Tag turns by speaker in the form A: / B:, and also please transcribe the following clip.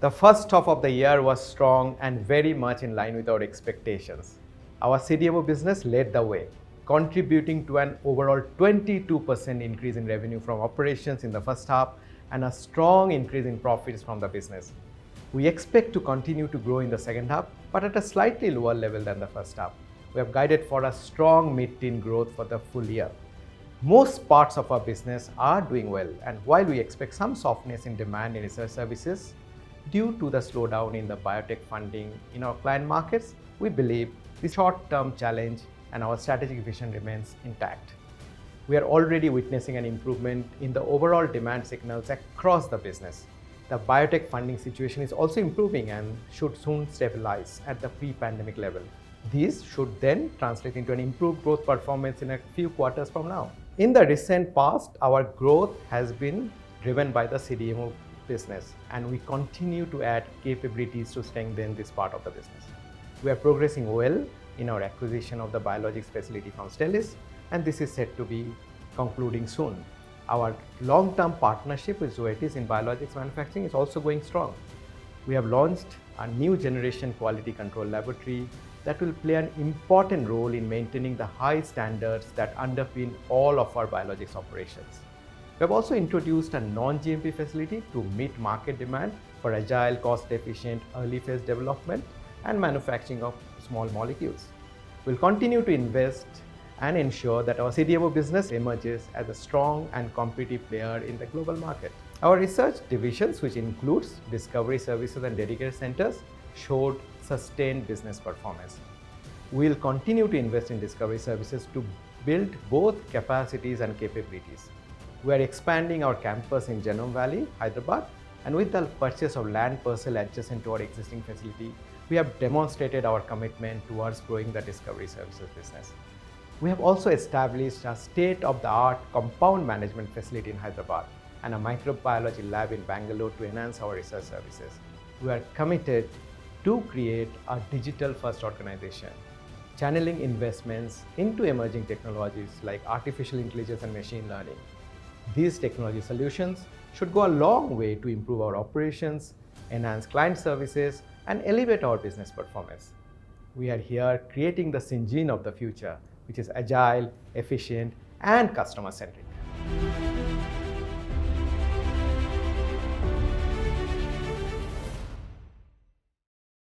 A: The first half of the year was strong and very much in line with our expectations. Our CDMO business led the way, contributing to an overall 22% increase in revenue from operations in the first half and a strong increase in profits from the business. We expect to continue to grow in the second half, but at a slightly lower level than the first half. We have guided for a strong mid-teen growth for the full year. Most parts of our business are doing well, and while we expect some softness in demand in research services due to the slowdown in the biotech funding in our client markets, we believe the short-term challenge and our strategic vision remains intact. We are already witnessing an improvement in the overall demand signals across the business. The biotech funding situation is also improving and should soon stabilize at the pre-pandemic level. These should then translate into an improved growth performance in a few quarters from now. In the recent past, our growth has been driven by the CDMO business, and we continue to add capabilities to strengthen this part of the business. We are progressing well in our acquisition of the biologics facility from Stelis, and this is set to be concluding soon. Our long-term partnership with Zoetis in biologics manufacturing is also going strong. We have launched a new generation quality control laboratory that will play an important role in maintaining the high standards that underpin all of our biologics operations. We have also introduced a non-GMP facility to meet market demand for agile, cost-efficient, early-phase development and manufacturing of small molecules. We'll continue to invest and ensure that our CDMO business emerges as a strong and competitive player in the global market. Our research divisions, which includes discovery services and dedicated centers, showed sustained business performance. We'll continue to invest in discovery services to build both capacities and capabilities. We are expanding our campus in Genome Valley, Hyderabad, and with the purchase of land parcel adjacent to our existing facility, we have demonstrated our commitment towards growing the discovery services business. We have also established a state-of-the-art compound management facility in Hyderabad and a microbiology lab in Bangalore to enhance our research services. We are committed to create a digital-first organization, channeling investments into emerging technologies like artificial intelligence and machine learning. These technology solutions should go a long way to improve our operations, enhance client services, and elevate our business performance. We are here creating the Syngene of the future, which is agile, efficient, and customer-centric.